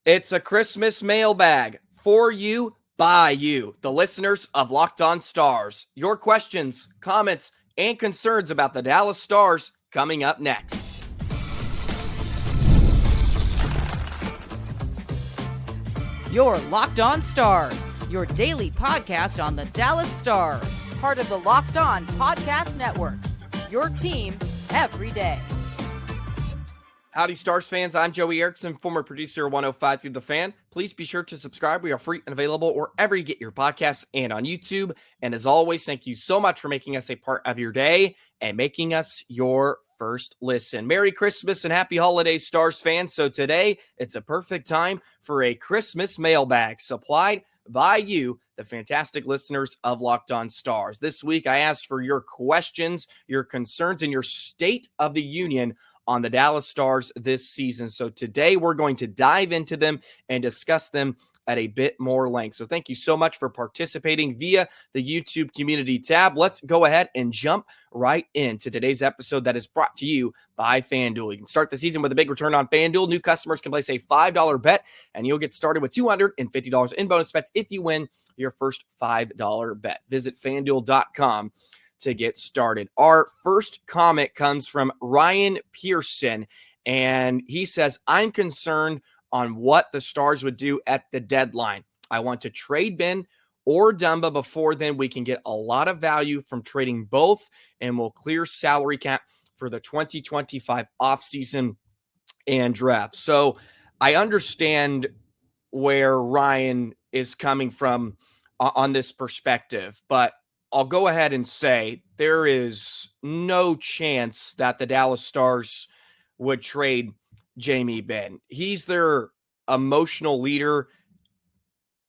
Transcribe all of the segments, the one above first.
It's a Christmas mailbag for you, by you, the listeners of Locked On Stars. Your questions, comments, and concerns about the Dallas Stars coming up next. You're Locked On Stars, your daily podcast on the Dallas Stars. Part of the Locked On Podcast Network, your team every day. Howdy, Stars fans. I'm Joey Erickson, former producer of 105 Through the Fan. Please be sure to subscribe. We are free and available wherever you get your podcasts and on YouTube. And as always, thank you so much for making us a part of your day and making us your first listen. Merry Christmas and happy holidays, Stars fans. So today, it's a perfect time for a Christmas mailbag supplied by you, the fantastic listeners of Locked On Stars. This week, I asked for your questions, your concerns, and your state of the union on the Dallas Stars this season. So today we're going to dive into them and discuss them at a bit more length. So thank you so much for participating via the YouTube community tab. Let's go ahead and jump right into today's episode that is brought to you by FanDuel. You can start the season with a big return on FanDuel. New customers can place a $5 bet and you'll get started with $250 in bonus bets if you win your first $5 bet. Visit FanDuel.com to get started. Our first comment comes from Ryan Pearson, and he says, I'm concerned on what the Stars would do at the deadline. I want to trade Ben or Dumba before then. We can get a lot of value from trading both, and we'll clear salary cap for the 2025 offseason and draft. So I understand where Ryan is coming from on this perspective, but I'll go ahead and say there is no chance that the Dallas Stars would trade Jamie Benn. He's their emotional leader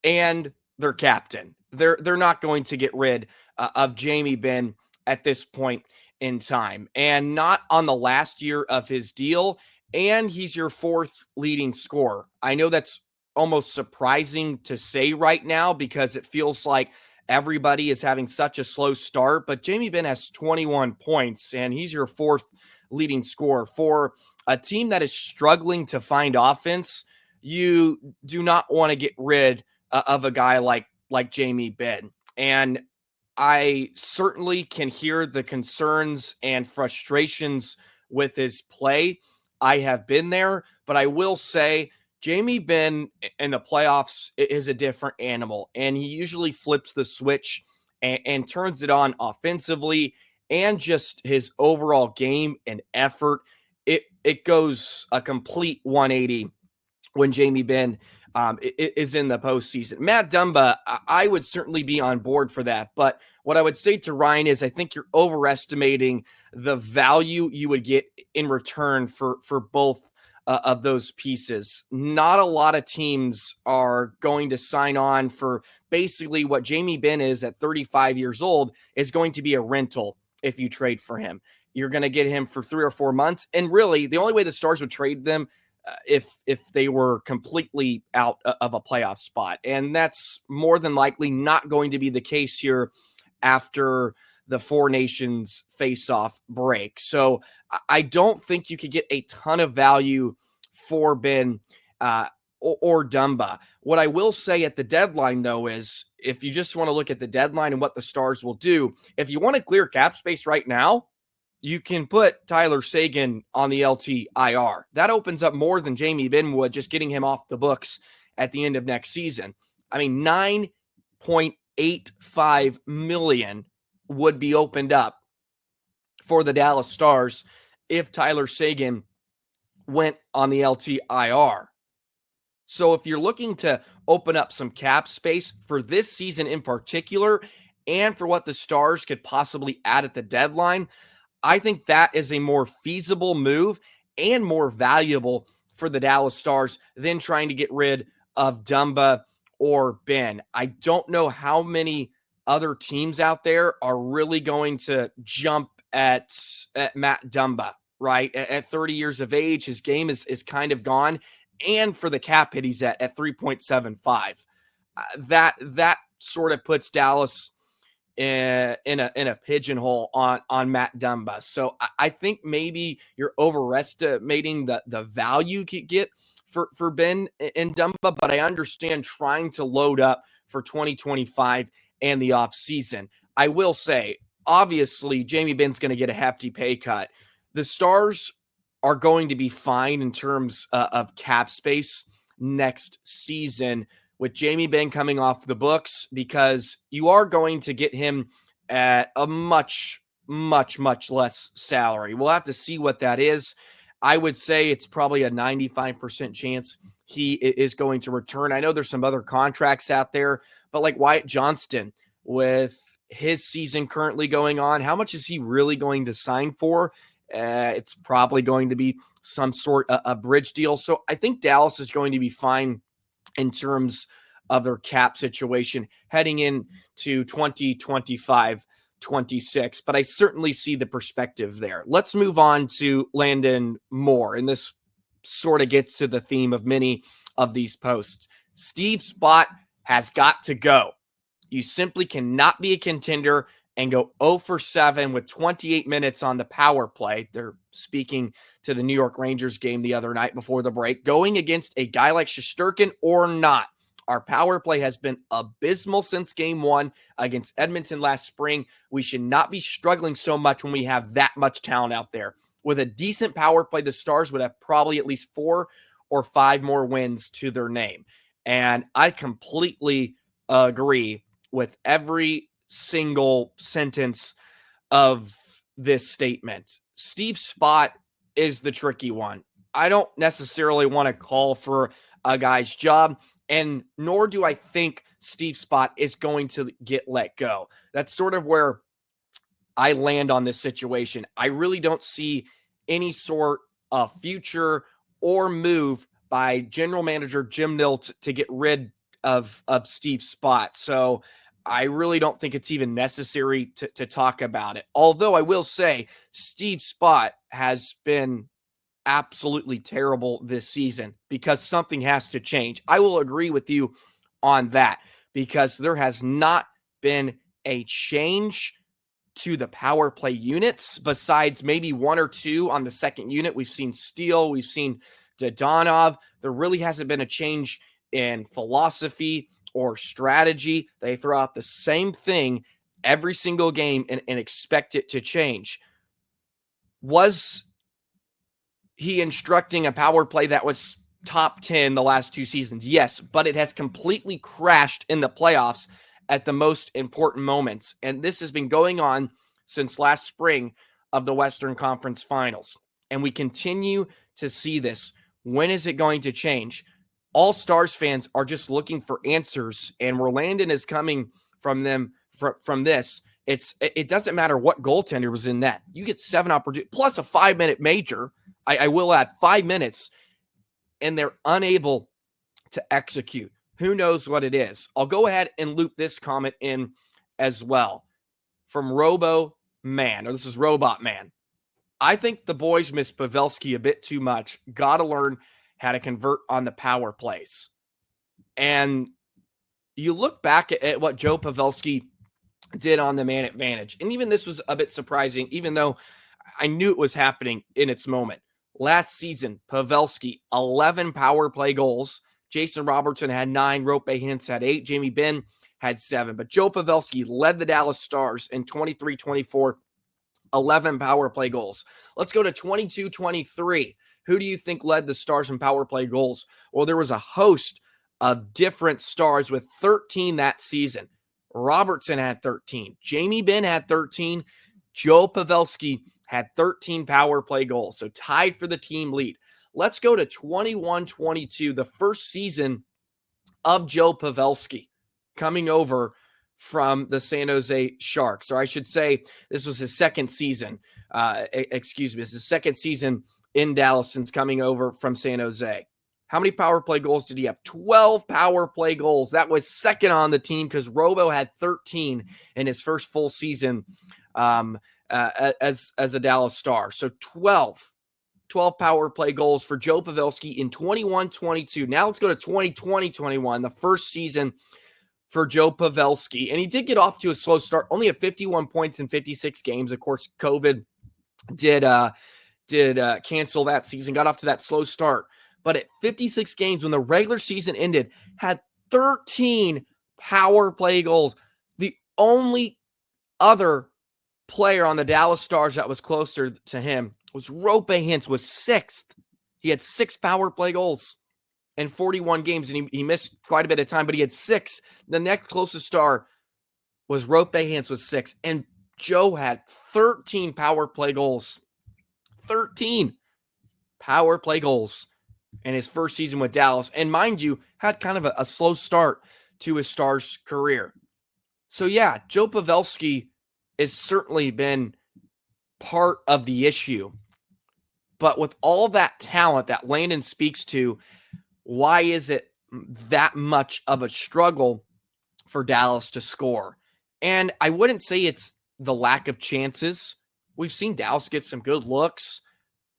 and their captain. They're not going to get rid of Jamie Benn at this point in time, and not on the last year of his deal. And he's your fourth leading scorer. I know that's almost surprising to say right now because it feels like everybody is having such a slow start, but Jamie Benn has 21 points, and he's your fourth leading scorer. For a team that is struggling to find offense, you do not want to get rid of a guy like Jamie Benn. And I certainly can hear the concerns and frustrations with his play. I have been there, but I will say Jamie Benn in the playoffs is a different animal, and he usually flips the switch and turns it on offensively, and just his overall game and effort. It goes a complete 180 when Jamie Benn is in the postseason. Matt Dumba, I would certainly be on board for that, but what I would say to Ryan is I think you're overestimating the value you would get in return for both of those pieces. Not a lot of teams are going to sign on for basically what Jamie Benn is at 35 years old is going to be a rental if you trade for him. You're going to get him for 3 or 4 months. And really, the only way the Stars would trade them if they were completely out of a playoff spot. And that's more than likely not going to be the case here after the Four Nations face-off break. So I don't think you could get a ton of value for Ben or Dumba. What I will say at the deadline, though, is if you just want to look at the deadline and what the Stars will do, if you want to clear cap space right now, you can put Tyler Seguin on the LTIR. That opens up more than Jamie Benn would, just getting him off the books at the end of next season. I mean, $9.85 million would be opened up for the Dallas Stars if Tyler Seguin went on the LTIR. So if you're looking to open up some cap space for this season in particular, and for what the Stars could possibly add at the deadline, I think that is a more feasible move and more valuable for the Dallas Stars than trying to get rid of Dumba or Ben. I don't know how many other teams out there are really going to jump at Matt Dumba, right? At 30 years of age, his game is kind of gone. And for the cap hit he's at 3.75. That sort of puts Dallas in a pigeonhole on Matt Dumba. So I think maybe you're overestimating the value you could get for Ben and Dumba, but I understand trying to load up for 2025 and the offseason. I will say, obviously, Jamie Ben's going to get a hefty pay cut. The Stars are going to be fine in terms of cap space next season with Jamie Benn coming off the books, because you are going to get him at a much, much, much less salary. We'll have to see what that is. I would say it's probably a 95% chance he is going to return. I know there's some other contracts out there, but like Wyatt Johnston, with his season currently going on, how much is he really going to sign for? It's probably going to be some sort of a bridge deal. So I think Dallas is going to be fine in terms of their cap situation heading into 2025-26. But I certainly see the perspective there. Let's move on to Landon Moore. And this sort of gets to the theme of many of these posts. Steve Spott has got to go. You simply cannot be a contender and go 0 for 7 with 28 minutes on the power play. They're speaking to the New York Rangers game the other night before the break, going against a guy like Shesterkin or not. Our power play has been abysmal since game 1 against Edmonton last spring. We should not be struggling so much when we have that much talent out there. With a decent power play, the Stars would have probably at least 4 or 5 more wins to their name. And I completely agree with every single sentence of this statement. Steve Spott is the tricky one. I don't necessarily want to call for a guy's job, and nor do I think Steve Spott is going to get let go. That's sort of where I land on this situation. I really don't see any sort of future or move by general manager Jim Nill to get rid of Steve Spott. So I really don't think it's even necessary to talk about it. Although I will say Steve Spott has been absolutely terrible this season, because something has to change. I will agree with you on that, because there has not been a change to the power play units besides maybe 1 or 2 on the second unit. We've seen Steele, we've seen Dodonov. There really hasn't been a change in philosophy or strategy. They throw out the same thing every single game and expect it to change. Was he instructing a power play that was top 10 the last 2 seasons? Yes, but it has completely crashed in the playoffs at the most important moments. And this has been going on since last spring of the Western Conference Finals. And we continue to see this. When is it going to change? All Stars fans are just looking for answers, and where Landon is coming from them from this, it doesn't matter what goaltender was in net. You get 7 opportunities plus a 5-minute major. I will add 5 minutes, and they're unable to execute. Who knows what it is? I'll go ahead and loop this comment in as well from Robo Man, or this is Robot Man. I think the boys miss Pavelski a bit too much. Got to learn how to convert on the power plays. And you look back at what Joe Pavelski did on the man advantage. And even this was a bit surprising, even though I knew it was happening in its moment. Last season, Pavelski, 11 power play goals. Jason Robertson had 9. Rope Hintz had 8. Jamie Benn had 7. But Joe Pavelski led the Dallas Stars in 23-24, 11 power play goals. Let's go to 22-23. Who do you think led the Stars in power play goals? Well, there was a host of different Stars with 13 that season. Robertson had 13. Jamie Benn had 13. Joe Pavelski had 13 power play goals, so tied for the team lead. Let's go to 21-22, the first season of Joe Pavelski coming over from the San Jose Sharks. Or I should say this was his second season. This is his second season in Dallas since coming over from San Jose. How many power play goals did he have? 12 power play goals. That was second on the team because Robo had 13 in his first full season as a Dallas Star. So 12 power play goals for Joe Pavelski in 21-22. Now let's go to 2020-21, the first season for Joe Pavelski. And he did get off to a slow start, only at 51 points in 56 games. Of course, COVID did cancel that season, got off to that slow start. but at 56 games when the regular season ended, had 13 power play goals. The only other player on the Dallas Stars that was closer to him was Rope Hintz, was 6th. He had 6 power play goals in 41 games, and he missed quite a bit of time, but he had 6. The next closest star was Rope Hintz with 6, and Joe had 13 power play goals. 13 power play goals in his first season with Dallas, and mind you, had kind of a slow start to his Stars career. So yeah, Joe Pavelski has certainly been part of the issue. But with all that talent that Landon speaks to, why is it that much of a struggle for Dallas to score? And I wouldn't say it's the lack of chances. We've seen Dallas get some good looks.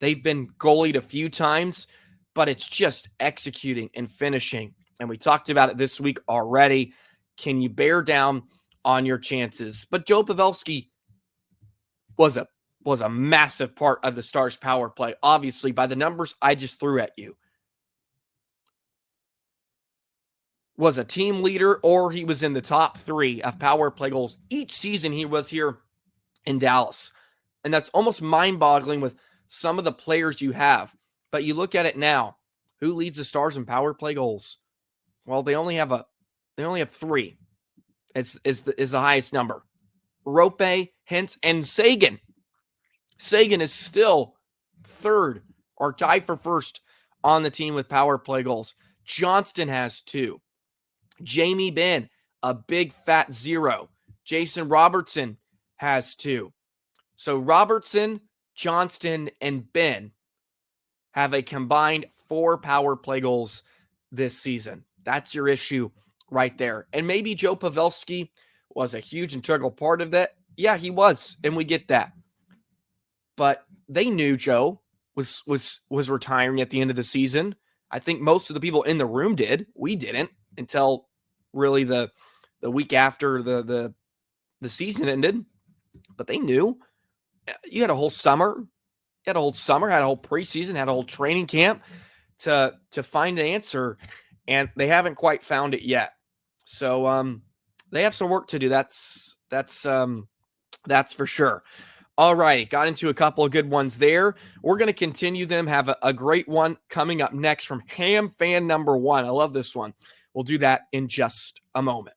They've been goalied a few times, but it's just executing and finishing. And we talked about it this week already. Can you bear down on your chances? But Joe Pavelski was a massive part of the Stars' power play, obviously, by the numbers I just threw at you. Was a team leader, or he was in the top 3 of power play goals each season he was here in Dallas. And that's almost mind-boggling with some of the players you have. But you look at it now, who leads the Stars in power play goals? Well, they only have 3. Is the highest number. Rope, Hintz, and Seguin. Seguin is still 3rd or tied for 1st on the team with power play goals. Johnston has 2. Jamie Benn, a big fat 0. Jason Robertson has 2. So Robertson, Johnston, and Benn have a combined 4 power play goals this season. That's your issue right there. And maybe Joe Pavelski was a huge integral part of that. Yeah, he was, and we get that. But they knew Joe was retiring at the end of the season. I think most of the people in the room did. We didn't until really the week after the season ended. But they knew. You had a whole summer. Had a whole preseason, had a whole training camp to find an answer, and they haven't quite found it yet. So they have some work to do. That's for sure. All right, got into a couple of good ones there. We're going to continue them, have a great one coming up next from Ham Fan number 1. I love this one. We'll do that in just a moment.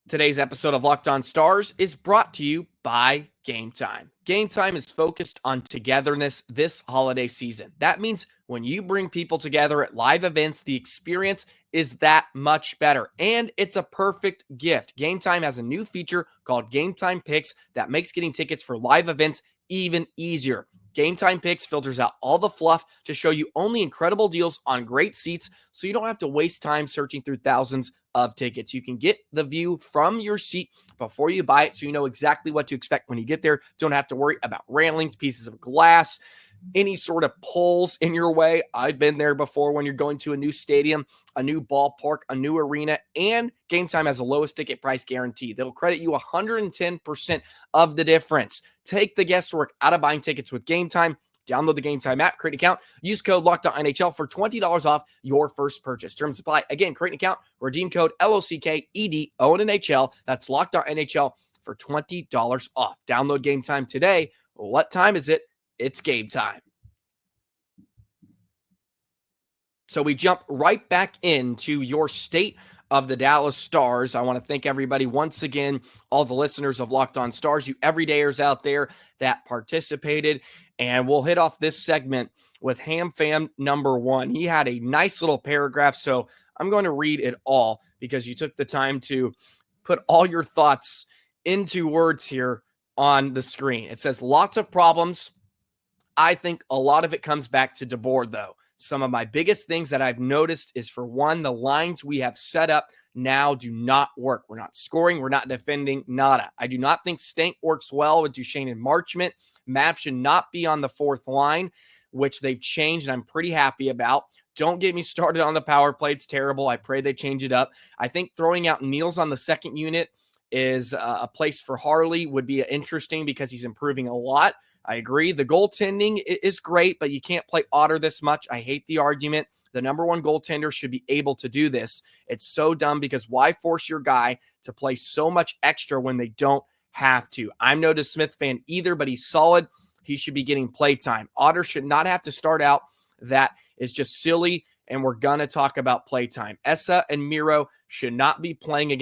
Today's episode of Locked On Stars is brought to you by Game Time. Game Time is focused on togetherness this holiday season. That means when you bring people together at live events, the experience is that much better, and it's a perfect gift. Game Time has a new feature called Game Time Picks that makes getting tickets for live events even easier. Game Time Picks filters out all the fluff to show you only incredible deals on great seats, so you don't have to waste time searching through thousands of tickets. You can get the view from your seat before you buy it, so you know exactly what to expect when you get there. Don't have to worry about railings, pieces of glass, any sort of pulls in your way. I've been there before when you're going to a new stadium, a new ballpark, a new arena, and Game Time has the lowest ticket price guarantee. They'll credit you 110% of the difference. Take the guesswork out of buying tickets with Game Time. Download the Game Time app, create an account, use code LOCKEDONNHL for $20 off your first purchase. Terms apply. Again, create an account, redeem code LOCKEDONNHL. That's LOCKEDONNHL for $20 off. Download Game Time today. What time is it? It's game time. So we jump right back into your state of the Dallas Stars. I want to thank everybody once again, all the listeners of Locked On Stars, you everydayers out there that participated. And we'll hit off this segment with Ham Fan number 1. He had a nice little paragraph, so I'm going to read it all because you took the time to put all your thoughts into words here on the screen. It says, lots of problems. I think a lot of it comes back to DeBoer, though. Some of my biggest things that I've noticed is, for one, the lines we have set up now do not work. We're not scoring. We're not defending. Nada. I do not think Stank works well with Duchesne and Marchment. Mav should not be on the 4th line, which they've changed, and I'm pretty happy about. Don't get me started on the power play. It's terrible. I pray they change it up. I think throwing out Niels on the 2nd unit is a place for Harley would be interesting because he's improving a lot. I agree. The goaltending is great, but you can't play Otter this much. I hate the argument. The number one goaltender should be able to do this. It's so dumb because why force your guy to play so much extra when they don't have to? I'm no DeSmith fan either, but he's solid. He should be getting play time. Otter should not have to start out. That is just silly, and we're going to talk about play time. Essa and Miro should not be playing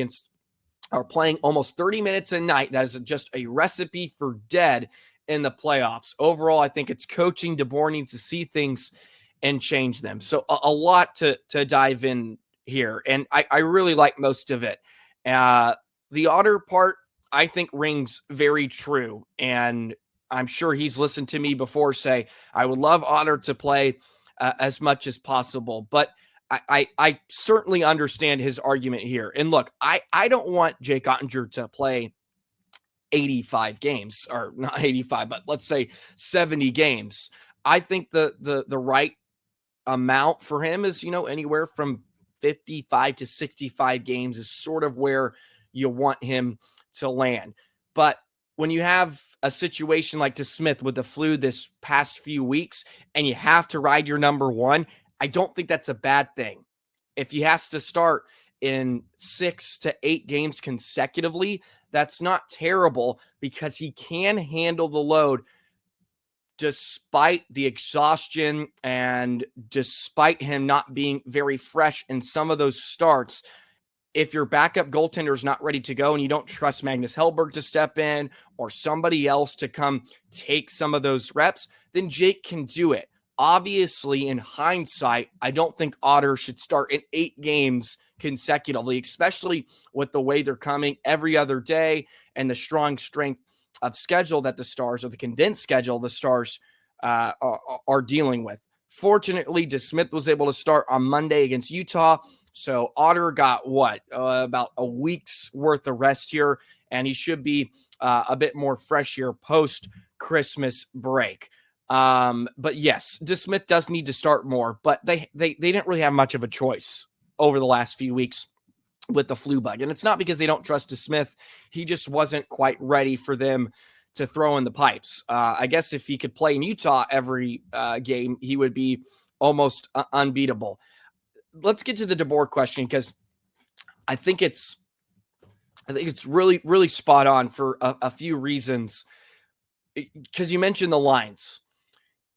almost 30 minutes a night. That is just a recipe for dead in the playoffs. Overall, I think it's coaching. DeBoer needs to see things and change them. So a lot to dive in here, and I really like most of it. The Otter part, I think, rings very true, and I'm sure he's listened to me before say, I would love Otter to play as much as possible, but I certainly understand his argument here. And look, I don't want Jake Oettinger to play 85 games, or not 85, but let's say 70 games. I think the right amount for him is, anywhere from 55 to 65 games is sort of where you want him to land. But when you have a situation like DeSmith with the flu this past few weeks and you have to ride your number one, I don't think that's a bad thing. If he has to start in 6 to 8 games consecutively, that's not terrible because he can handle the load despite the exhaustion and despite him not being very fresh in some of those starts. If your backup goaltender is not ready to go and you don't trust Magnus Hellberg to step in or somebody else to come take some of those reps, then Jake can do it. Obviously, in hindsight, I don't think Otter should start in 8 games consecutively, especially with the way they're coming every other day and the strong strength of schedule that the Stars, or the condensed schedule the Stars are dealing with. Fortunately, DeSmith was able to start on Monday against Utah. So Otter got about a week's worth of rest here, and he should be a bit more fresh here post-Christmas break. But yes, DeSmith does need to start more, but they didn't really have much of a choice over the last few weeks with the flu bug. And it's not because they don't trust DeSmith. He just wasn't quite ready for them to throw in the pipes. I guess if he could play in Utah every game, he would be almost unbeatable. Let's get to the DeBoer question, because I think it's really, really spot on for a few reasons. Because you mentioned the lines.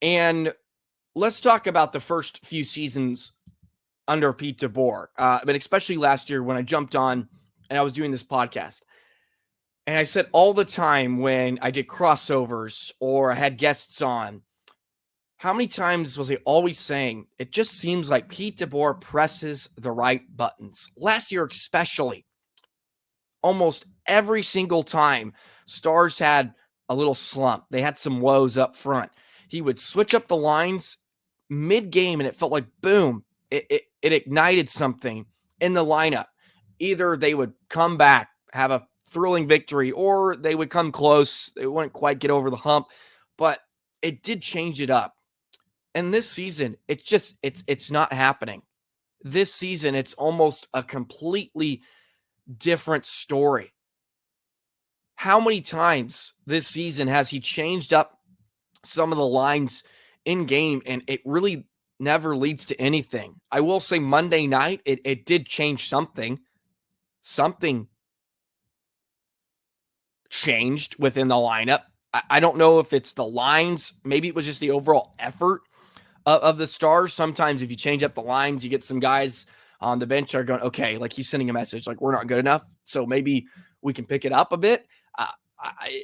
And let's talk about the first few seasons under Pete DeBoer, but especially last year when I jumped on and I was doing this podcast. And I said all the time when I did crossovers or I had guests on, how many times was I always saying, it just seems like Pete DeBoer presses the right buttons. Last year especially, almost every single time Stars had a little slump. They had some woes up front. He would switch up the lines mid-game and it felt like, boom, it ignited something in the lineup. Either they would come back, have a thrilling victory, or they would come close. They wouldn't quite get over the hump, but it did change it up. And this season, it's not happening. This season, it's almost a completely different story. How many times this season has he changed up some of the lines in game and it really never leads to anything? I will say Monday night, it did change something. Something changed within the lineup. I don't know if it's the lines. Maybe it was just the overall effort of the Stars. Sometimes if you change up the lines, you get some guys on the bench are going, okay, like he's sending a message like we're not good enough, so maybe we can pick it up a bit.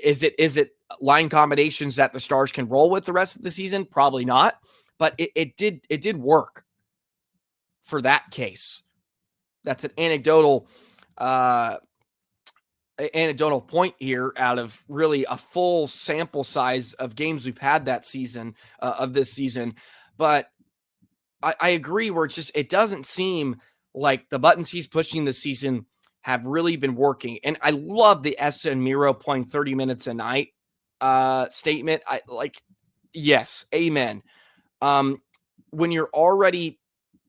Is it line combinations that the Stars can roll with the rest of the season? Probably not, but it did work for that case. That's an anecdotal point here out of really a full sample size of games we've had that season, of this season. But I agree where it doesn't seem like the buttons he's pushing this season have really been working. And I love the Essa and Miro playing 30 minutes a night statement. Yes, amen. When you're already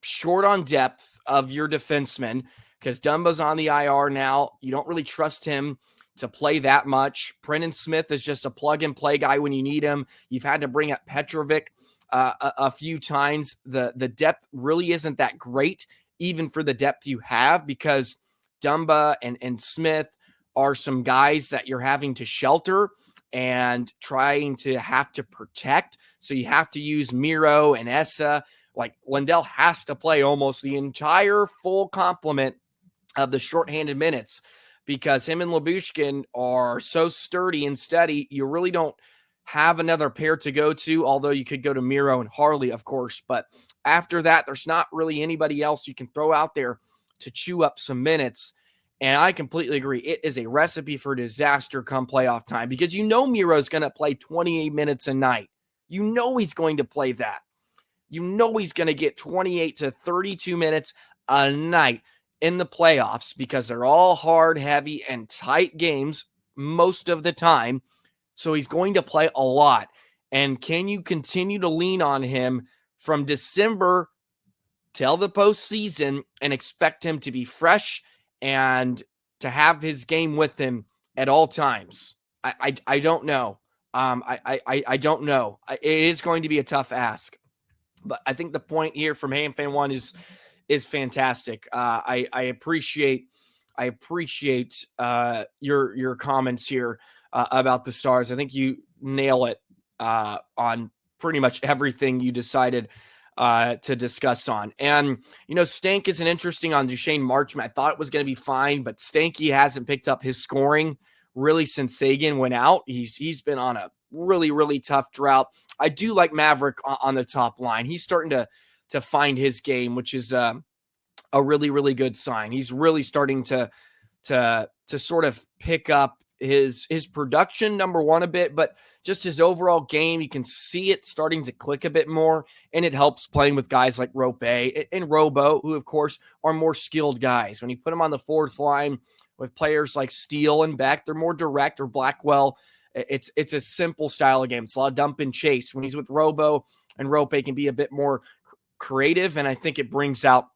short on depth of your defensemen, because Dumba's on the IR now, you don't really trust him to play that much. Brendan Smith is just a plug-and-play guy when you need him. You've had to bring up Petrovic a few times. The depth really isn't that great, even for the depth you have, because Dumba and Smith are some guys that you're having to shelter and trying to have to protect. So you have to use Miro and Essa. Like, Lindell has to play almost the entire full complement of the shorthanded minutes because him and Lyubushkin are so sturdy and steady. You really don't have another pair to go to, although you could go to Miro and Harley, of course. But after that, there's not really anybody else you can throw out there to chew up some minutes. And I completely agree. It is a recipe for disaster come playoff time because you know Miro's going to play 28 minutes a night. You know he's going to play that. You know he's going to get 28 to 32 minutes a night in the playoffs because they're all hard, heavy, and tight games most of the time. So he's going to play a lot. And can you continue to lean on him from December till the postseason and expect him to be fresh and to have his game with him at all times? I don't know. I don't know. It is going to be a tough ask. But I think the point here from Ham Fan One is fantastic. I appreciate your comments here about the Stars. I think you nail it on pretty much everything you decided to discuss on. And, Stank isn't interesting on Duchesne Marchman. I thought it was going to be fine, but Stanky hasn't picked up his scoring really since Sagan went out. He's been on a really, really tough drought. I do like Maverick on the top line. He's starting to find his game, which is a really, really good sign. He's really starting to sort of pick up his production, number one, a bit, but just his overall game, you can see it starting to click a bit more, and it helps playing with guys like Rope and Robo, who, of course, are more skilled guys. When you put them on the fourth line with players like Steele and Beck, they're more direct, or Blackwell. It's a simple style of game. It's a lot of dump and chase. When he's with Robo and Rope, can be a bit more creative, and I think it brings out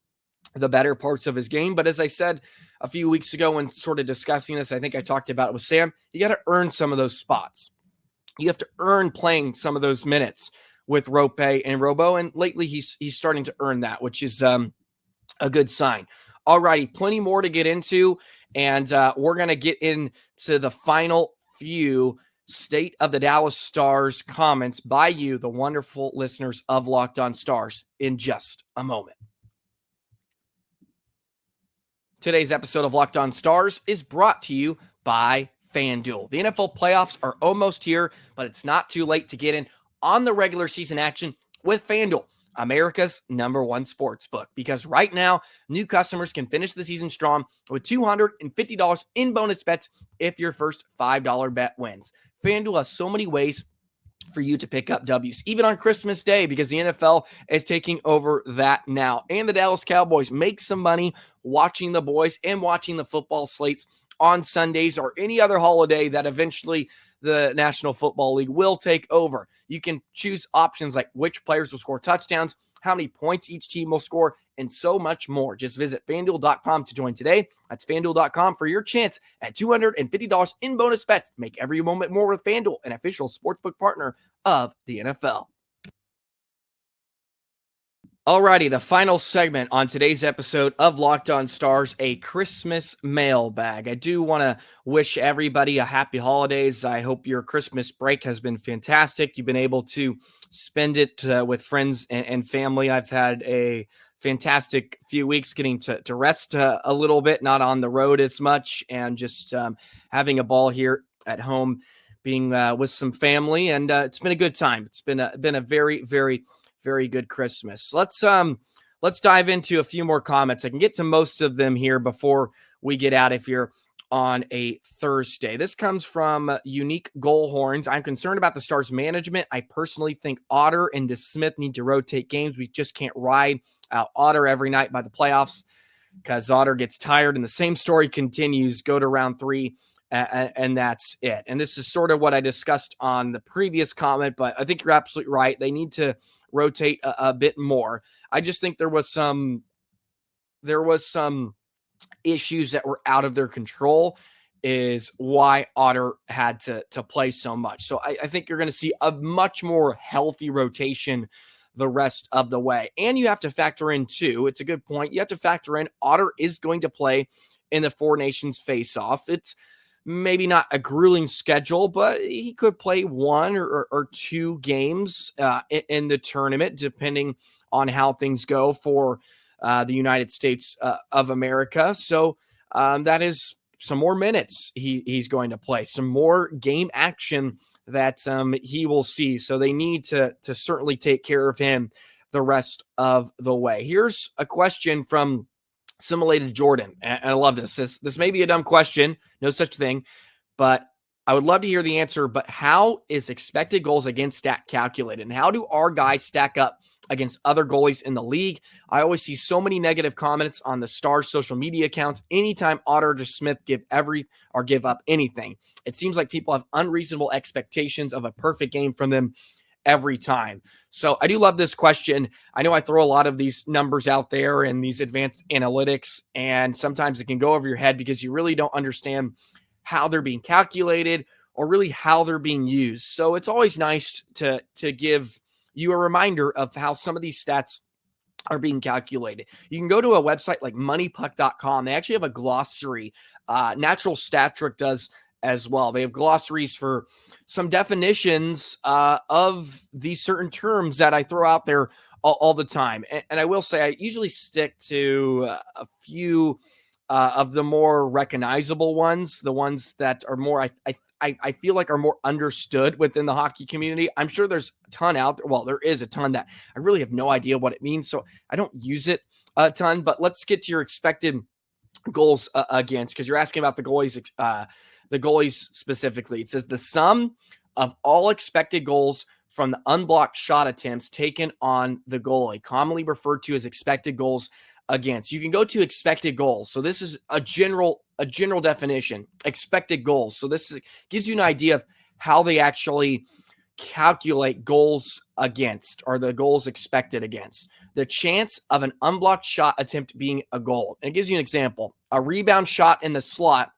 the better parts of his game. But as I said a few weeks ago when sort of discussing this, I think I talked about it with Sam, you got to earn some of those spots. You have to earn playing some of those minutes with Rope and Robo, and lately he's starting to earn that, which is a good sign. All righty, plenty more to get into, and we're going to get into the final few State of the Dallas Stars comments by you, the wonderful listeners of Locked On Stars, in just a moment. Today's episode of Locked On Stars is brought to you by FanDuel. The NFL playoffs are almost here, but it's not too late to get in on the regular season action with FanDuel, America's #1 sports book. Because right now, new customers can finish the season strong with $250 in bonus bets if your first $5 bet wins. FanDuel has so many ways for you to pick up W's, even on Christmas Day, because the NFL is taking over that now. And the Dallas Cowboys make some money watching the boys and watching the football slates on Sundays or any other holiday that eventually the National Football League will take over. You can choose options like which players will score touchdowns, how many points each team will score, and so much more. Just visit FanDuel.com to join today. That's FanDuel.com for your chance at $250 in bonus bets. Make every moment more with FanDuel, an official sportsbook partner of the NFL. Alrighty, the final segment on today's episode of Locked On Stars, a Christmas mailbag. I do want to wish everybody a happy holidays. I hope your Christmas break has been fantastic. You've been able to spend it with friends and family. I've had a fantastic few weeks getting to rest a little bit, not on the road as much, and just having a ball here at home, being with some family, and it's been a good time. It's been a very, very, very good Christmas. Let's dive into a few more comments. I can get to most of them here before we get out of here on a Thursday. This comes from Unique Goal Horns. I'm concerned about the Stars management. I personally think Otter and DeSmith need to rotate games. We just can't ride out Otter every night by the playoffs because Otter gets tired and the same story continues. Go to round 3 and that's it. And this is sort of what I discussed on the previous comment, but I think you're absolutely right. They need to rotate a bit more. I just think there was some issues that were out of their control, is why Otter had to play so much. So I think you're going to see a much more healthy rotation the rest of the way. And you have to factor in, too, it's a good point, you have to factor in Otter is going to play in the Four Nations face-off. It's maybe not a grueling schedule, but he could play one or two games in the tournament, depending on how things go for the United States of America. So that is some more minutes he's going to play, some more game action that he will see. So they need to certainly take care of him the rest of the way. Here's a question from Simulated Jordan, and I love this. This may be a dumb question, no such thing, but I would love to hear the answer. But how is expected goals against stat calculated, and how do our guys stack up against other goalies in the league? I always see so many negative comments on the Stars social media accounts anytime Otter or DeSmith give up anything. It seems like people have unreasonable expectations of a perfect game from them every time. So I do love this question. I know I throw a lot of these numbers out there and these advanced analytics, and sometimes it can go over your head because you really don't understand how they're being calculated or really how they're being used. So it's always nice to give you a reminder of how some of these stats are being calculated. You can go to a website like moneypuck.com. They actually have a glossary. Natural Stat Trick does as well. They have glossaries for some definitions of these certain terms that I throw out there all the time. And I will say I usually stick to a few of the more recognizable ones, the ones that are more, I feel like are more understood within the hockey community. I'm sure there's a ton out there. Well, there is a ton that I really have no idea what it means, so I don't use it a ton. But let's get to your expected goals against, because you're asking about the goalies specifically. It says the sum of all expected goals from the unblocked shot attempts taken on the goalie, commonly referred to as expected goals against. You can go to expected goals. So this is a general definition, expected goals. So this gives you an idea of how they actually calculate goals against, or the goals expected against. The chance of an unblocked shot attempt being a goal. And it gives you an example. A rebound shot in the slot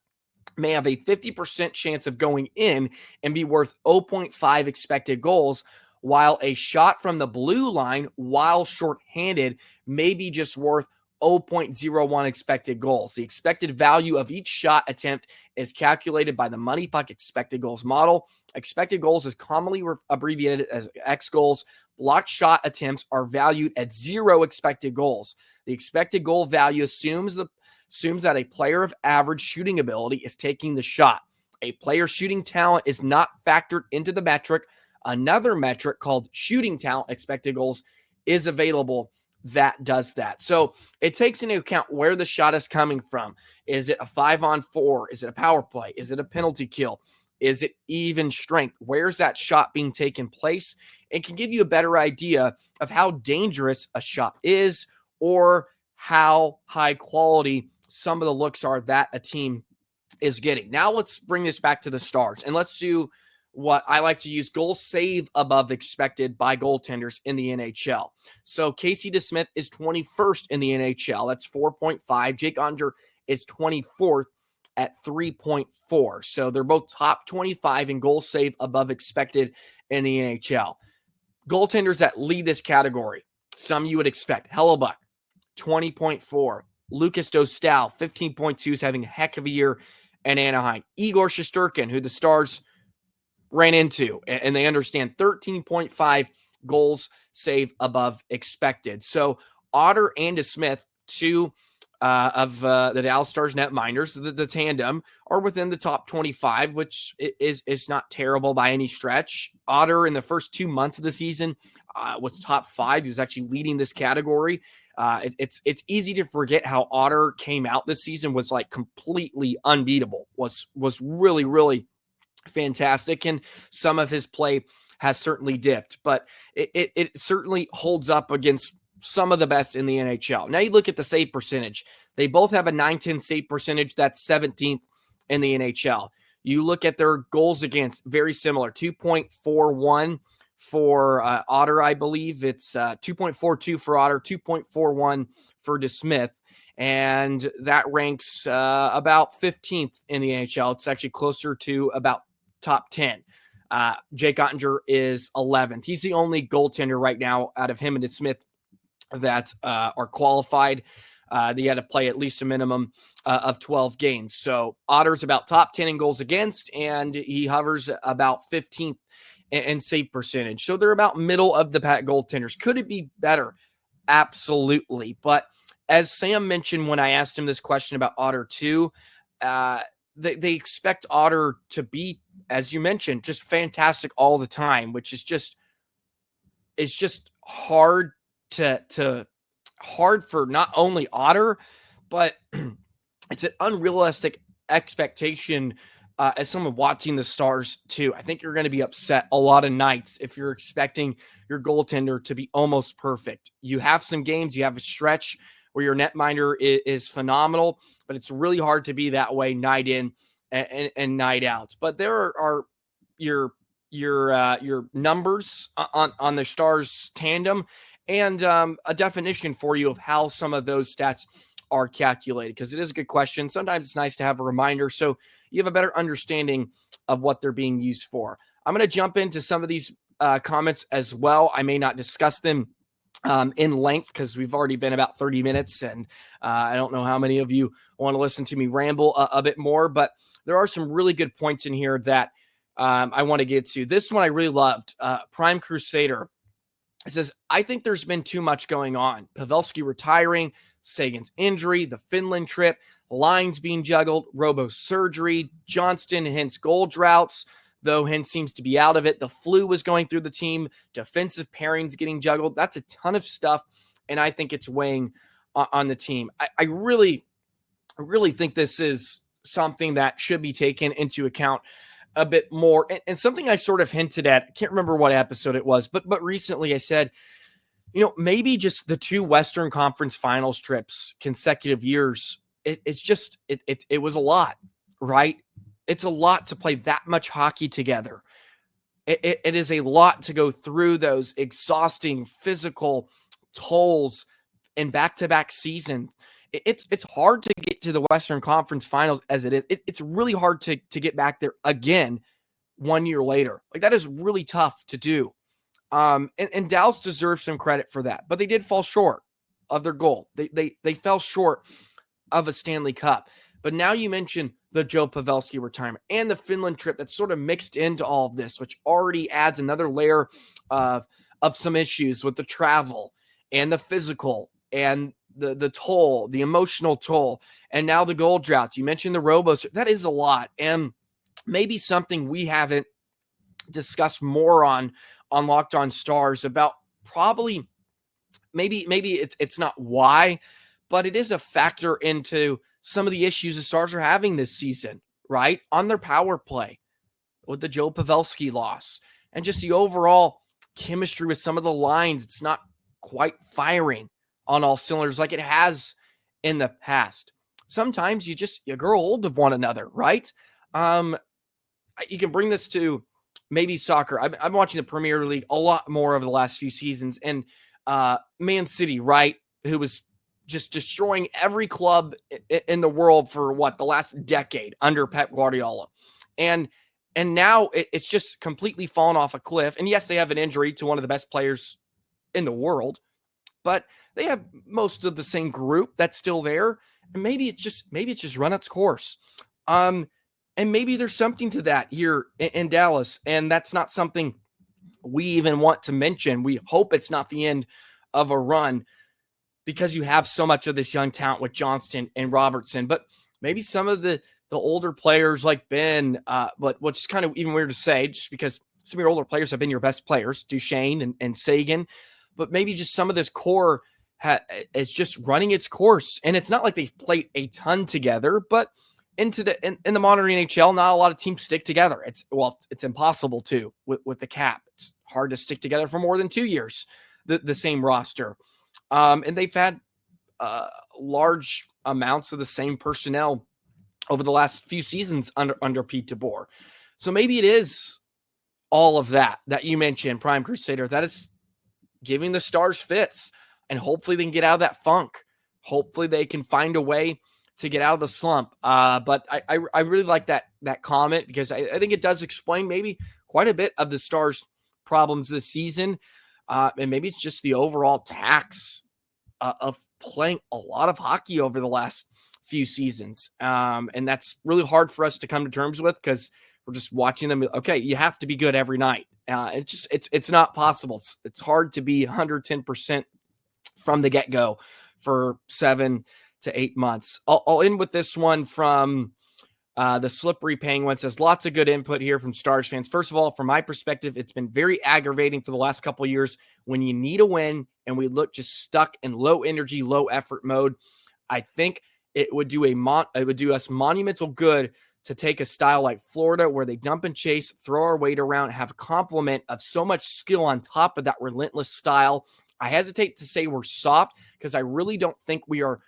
may have a 50% chance of going in and be worth 0.5 expected goals, while a shot from the blue line while shorthanded may be just worth 0.01 expected goals. The expected value of each shot attempt is calculated by the Money Puck expected goals model. Expected goals is commonly abbreviated as X goals. Blocked shot attempts are valued at 0 expected goals. The expected goal value assumes that a player of average shooting ability is taking the shot. A player's shooting talent is not factored into the metric. Another metric called shooting talent expected goals is available that does that. So it takes into account where the shot is coming from. Is it a 5-on-4? Is it a power play? Is it a penalty kill? Is it even strength? Where's that shot being taken place? It can give you a better idea of how dangerous a shot is, or how high quality some of the looks are that a team is getting. Now let's bring this back to the Stars, and let's do what I like to use, goals save above expected by goaltenders in the NHL. So Casey DeSmith is 21st in the NHL. That's 4.5. Jake Oettinger is 24th at 3.4. So they're both top 25 in goals save above expected in the NHL. Goaltenders that lead this category, some you would expect. Hellebuck, 20.4. Lucas Dostal, 15.2, is having a heck of a year in Anaheim. Igor Shesterkin, who the Stars ran into, and they understand, 13.5 goals save above expected. So Otter and DeSmith, two of the Dallas Stars netminders, the tandem, are within the top 25, which is not terrible by any stretch. Otter in the first 2 months of the season was top 5. He was actually leading this category. It's easy to forget how Otter came out this season, was like completely unbeatable, was really, really fantastic, and some of his play has certainly dipped, but it certainly holds up against some of the best in the NHL. Now you look at the save percentage. They both have a .910 save percentage. That's 17th in the NHL. You look at their goals against, very similar, 2.41 for Otter, I believe. It's 2.42 for Otter, 2.41 for DeSmith. And that ranks about 15th in the NHL. It's actually closer to about top 10. Jake Oettinger is 11th. He's the only goaltender right now out of him and DeSmith that are qualified. They had to play at least a minimum of 12 games. So Otter's about top 10 in goals against, and he hovers about 15th in save percentage. So they're about middle of the pack goaltenders. Could it be better? Absolutely. But as Sam mentioned when I asked him this question about Otter too, they expect Otter to be, as you mentioned, just fantastic all the time, which is just hard hard for not only Otter, but it's an unrealistic expectation as someone watching the Stars too. I think you're going to be upset a lot of nights if you're expecting your goaltender to be almost perfect. You have some games, you have a stretch where your netminder is phenomenal, but it's really hard to be that way night in and night out. But there are your numbers on the Stars tandem and a definition for you of how some of those stats are calculated, because it is a good question. Sometimes it's nice to have a reminder so you have a better understanding of what they're being used for. I'm going to jump into some of these comments as well. I may not discuss them in length because we've already been about 30 minutes, and I don't know how many of you want to listen to me ramble a bit more, but there are some really good points in here that I want to get to. This one I really loved. Prime Crusader. It says, I think there's been too much going on. Pavelski retiring, Sagan's injury, the Finland trip, lines being juggled, Robo surgery, Johnston, hence goal droughts, though Hintz seems to be out of it. The flu was going through the team, defensive pairings getting juggled. That's a ton of stuff, and I think it's weighing on the team. I really think this is something that should be taken into account a bit more, and something I sort of hinted at. I can't remember what episode it was, but recently I said, maybe just the 2 Western Conference Finals trips consecutive years. It was a lot, right? It's a lot to play that much hockey together. It is a lot to go through those exhausting physical tolls in back-to-back seasons. It's hard to get to the Western Conference Finals as it is. It's really hard to get back there again 1 year later. Like, that is really tough to do. And Dallas deserves some credit for that, but they did fall short of their goal. They fell short of a Stanley Cup. But now you mention the Joe Pavelski retirement and the Finland trip that's sort of mixed into all of this, which already adds another layer of some issues with the travel and the physical and the toll, the emotional toll, and now the goal droughts. You mentioned the Robos. That is a lot, and maybe something we haven't discussed more on Locked On Stars about. Probably maybe it's not why, but it is a factor into some of the issues the Stars are having this season, right? On their power play with the Joe Pavelski loss and just the overall chemistry with some of the lines. It's not quite firing on all cylinders like it has in the past. Sometimes you grow old of one another, right? You can bring this to maybe soccer. I'm watching the Premier League a lot more over the last few seasons, and Man City, right, who was just destroying every club in the world for the last decade under Pep Guardiola. And now it's just completely fallen off a cliff. And yes, they have an injury to one of the best players in the world, but they have most of the same group that's still there. And maybe it's just run its course. And maybe there's something to that here in Dallas. And that's not something we even want to mention. We hope it's not the end of a run because you have so much of this young talent with Johnston and Robertson. But maybe some of the older players like Ben, but what's kind of even weird to say, just because some of your older players have been your best players, Duchesne and Sagan, but maybe just some of this core is just running its course. And it's not like they've played a ton together, but in the modern NHL, not a lot of teams stick together. It's impossible to with the cap. It's hard to stick together for more than 2 years, the same roster. And they've had large amounts of the same personnel over the last few seasons under Pete DeBoer. So maybe it is all of that you mentioned, Prime Crusader, that is giving the Stars fits, and hopefully they can get out of that funk. Hopefully they can find a way to get out of the slump. But I really like that comment, because I think it does explain maybe quite a bit of the Stars' problems this season. And maybe it's just the overall tax of playing a lot of hockey over the last few seasons. And that's really hard for us to come to terms with, because we're just watching them. Okay, you have to be good every night. It's not possible. It's hard to be 110% from the get-go for 7 to 8 months. I'll end with this one from the Slippery Penguin. Says lots of good input here from Stars fans. First of all, from my perspective, it's been very aggravating for the last couple of years when you need a win and we look just stuck in low energy, low effort mode. I think it would do us monumental good to take a style like Florida, where they dump and chase, throw our weight around, have a complement of so much skill on top of that relentless style. I hesitate to say we're soft, because I really don't think we are,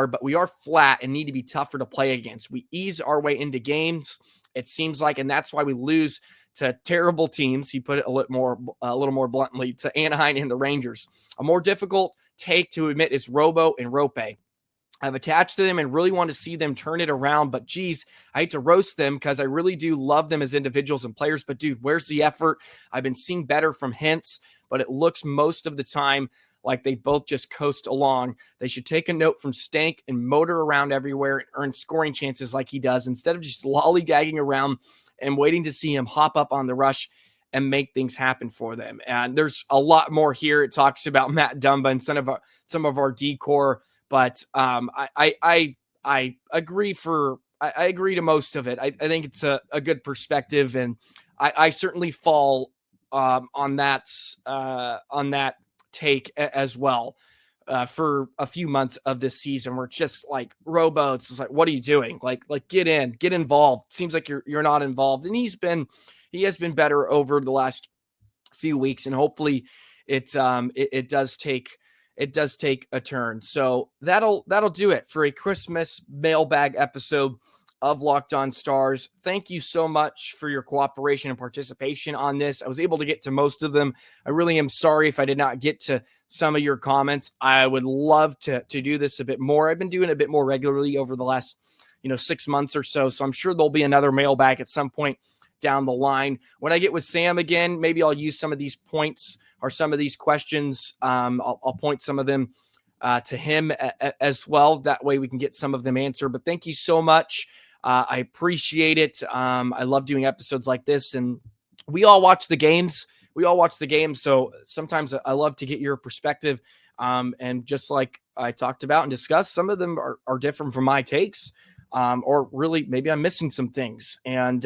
but we are flat and need to be tougher to play against. We ease our way into games, it seems like, and that's why we lose to terrible teams. He put it a little more bluntly, to Anaheim and the Rangers. A more difficult take to admit is Robo and Rope. I've attached to them and really want to see them turn it around, but geez, I hate to roast them because I really do love them as individuals and players, but dude, where's the effort? I've been seeing better from Hintz, but it looks most of the time like they both just coast along. They should take a note from Stank and motor around everywhere and earn scoring chances like he does, instead of just lollygagging around and waiting to see him hop up on the rush and make things happen for them. And there's a lot more here. It talks about Matt Dumba and some of our D-core, but I agree I agree to most of it. I think it's a good perspective, and I certainly fall on that take as well for a few months of this season, where it's just like rowboats. It's like, what are you doing? Like get involved. Seems like you're not involved, and he has been better over the last few weeks, and hopefully it does take a turn. So that'll do it for a Christmas mailbag episode of Locked On Stars. Thank you so much for your cooperation and participation on this. I was able to get to most of them. I really am sorry if I did not get to some of your comments. I would love to do this a bit more. I've been doing it a bit more regularly over the last 6 months or so. So I'm sure there'll be another mailbag at some point down the line. When I get with Sam again, maybe I'll use some of these points or some of these questions. I'll point some of them to him as well. That way we can get some of them answered. But thank you so much. I appreciate it. I love doing episodes like this, and we all watch the games. So sometimes I love to get your perspective. And just like I talked about and discussed, some of them are different from my takes, or really maybe I'm missing some things. And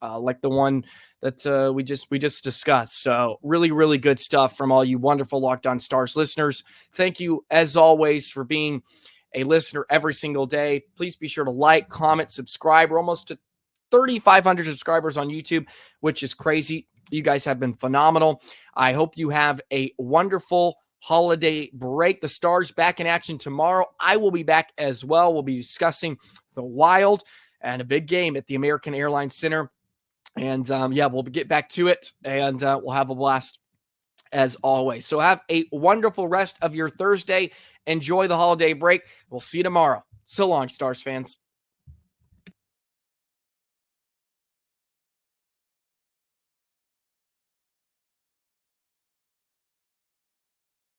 like the one that we just discussed. So really, really good stuff from all you wonderful Locked On Stars listeners. Thank you, as always, for being a listener every single day. Please be sure to like, comment, subscribe. We're almost to 3,500 subscribers on YouTube, which is crazy. You guys have been phenomenal. I hope you have a wonderful holiday break. The Stars back in action tomorrow. I will be back as well. We'll be discussing the Wild and a big game at the American Airlines Center. And we'll get back to it, and we'll have a blast as always. So have a wonderful rest of your Thursday. Enjoy the holiday break. We'll see you tomorrow. So long, Stars fans.